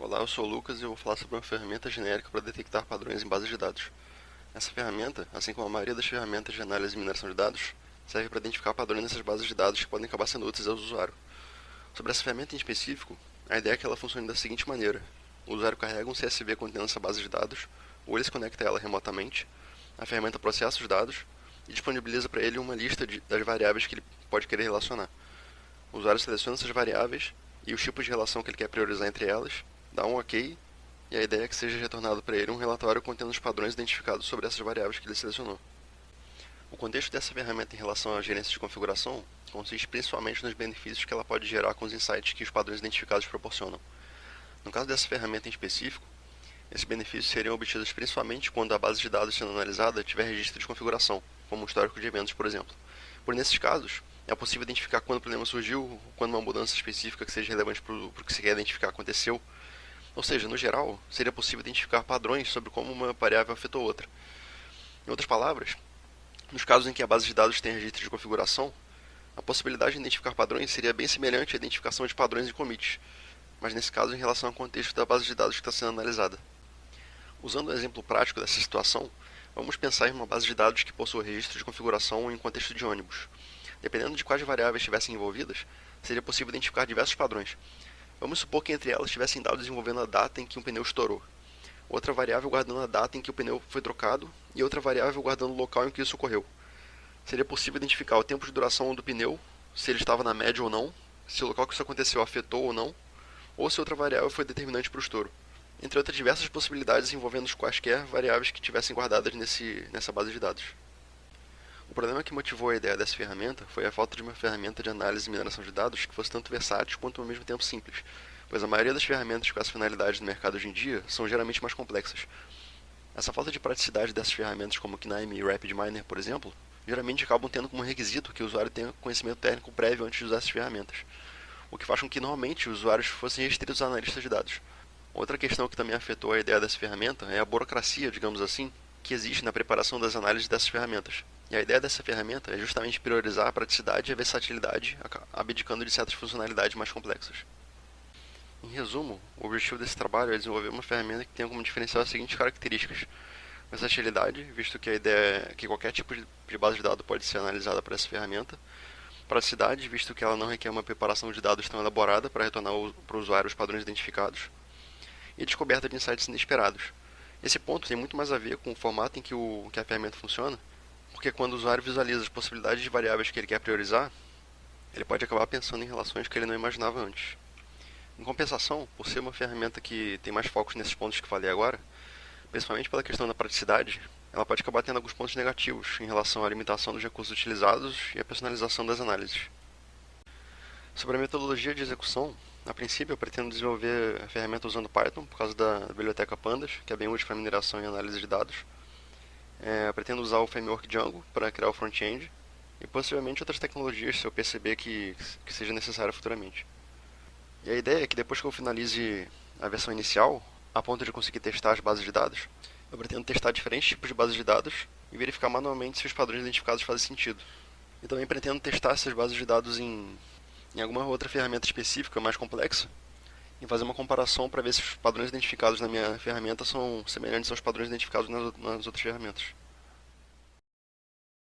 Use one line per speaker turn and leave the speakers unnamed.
Olá, eu sou o Lucas e eu vou falar sobre uma ferramenta genérica para detectar padrões em bases de dados. Essa ferramenta, assim como a maioria das ferramentas de análise e mineração de dados, serve para identificar padrões nessas bases de dados que podem acabar sendo úteis ao usuário. Sobre essa ferramenta em específico, a ideia é que ela funcione da seguinte maneira: o usuário carrega um CSV contendo essa base de dados, ou ele se conecta a ela remotamente, a ferramenta processa os dados e disponibiliza para ele uma lista das variáveis que ele pode querer relacionar. O usuário seleciona essas variáveis e os tipos de relação que ele quer priorizar entre elas, dá um OK, e a ideia é que seja retornado para ele um relatório contendo os padrões identificados sobre essas variáveis que ele selecionou. O contexto dessa ferramenta em relação à gerência de configuração consiste principalmente nos benefícios que ela pode gerar com os insights que os padrões identificados proporcionam. No caso dessa ferramenta em específico, esses benefícios seriam obtidos principalmente quando a base de dados sendo analisada tiver registro de configuração, como um histórico de eventos, por exemplo. Por nesses casos, é possível identificar quando o problema surgiu, quando uma mudança específica que seja relevante para o que se quer identificar aconteceu. Ou seja, no geral, seria possível identificar padrões sobre como uma variável afetou outra. Em outras palavras, nos casos em que a base de dados tem registro de configuração, a possibilidade de identificar padrões seria bem semelhante à identificação de padrões em commits, mas nesse caso em relação ao contexto da base de dados que está sendo analisada. Usando um exemplo prático dessa situação, vamos pensar em uma base de dados que possua registro de configuração em contexto de ônibus. Dependendo de quais variáveis estivessem envolvidas, seria possível identificar diversos padrões. Vamos supor que entre elas estivessem dados envolvendo a data em que um pneu estourou, outra variável guardando a data em que o pneu foi trocado e outra variável guardando o local em que isso ocorreu. Seria possível identificar o tempo de duração do pneu, se ele estava na média ou não, se o local que isso aconteceu afetou ou não, ou se outra variável foi determinante para o estouro, entre outras diversas possibilidades envolvendo quaisquer variáveis que tivessem guardadas nessa base de dados. O problema que motivou a ideia dessa ferramenta foi a falta de uma ferramenta de análise e mineração de dados que fosse tanto versátil quanto ao mesmo tempo simples, pois a maioria das ferramentas com essa finalidade no mercado hoje em dia são geralmente mais complexas. Essa falta de praticidade dessas ferramentas como o Knime e RapidMiner, por exemplo, geralmente acabam tendo como requisito que o usuário tenha conhecimento técnico prévio antes de usar essas ferramentas, o que faz com que normalmente os usuários fossem restritos a analistas de dados. Outra questão que também afetou a ideia dessa ferramenta é a burocracia, digamos assim, que existe na preparação das análises dessas ferramentas. E a ideia dessa ferramenta é justamente priorizar a praticidade e a versatilidade, abdicando de certas funcionalidades mais complexas. Em resumo, o objetivo desse trabalho é desenvolver uma ferramenta que tenha como diferencial as seguintes características: versatilidade, visto que a ideia é que qualquer tipo de base de dados pode ser analisada por essa ferramenta; praticidade, visto que ela não requer uma preparação de dados tão elaborada para retornar para o usuário os padrões identificados; e descoberta de insights inesperados. Esse ponto tem muito mais a ver com o formato em que a ferramenta funciona, porque quando o usuário visualiza as possibilidades de variáveis que ele quer priorizar, ele pode acabar pensando em relações que ele não imaginava antes. Em compensação, por ser uma ferramenta que tem mais focos nesses pontos que falei agora, principalmente pela questão da praticidade, ela pode acabar tendo alguns pontos negativos em relação à limitação dos recursos utilizados e à personalização das análises. Sobre a metodologia de execução, a princípio eu pretendo desenvolver a ferramenta usando Python, por causa da biblioteca Pandas, que é bem útil para mineração e análise de dados. Eu pretendo usar o framework Django para criar o front-end, e possivelmente outras tecnologias se eu perceber que seja necessário futuramente. E a ideia é que depois que eu finalize a versão inicial, a ponto de conseguir testar as bases de dados, eu pretendo testar diferentes tipos de bases de dados e verificar manualmente se os padrões identificados fazem sentido. E também pretendo testar essas bases de dados em alguma outra ferramenta específica mais complexa e fazer uma comparação para ver se os padrões identificados na minha ferramenta são semelhantes aos padrões identificados nas outras ferramentas.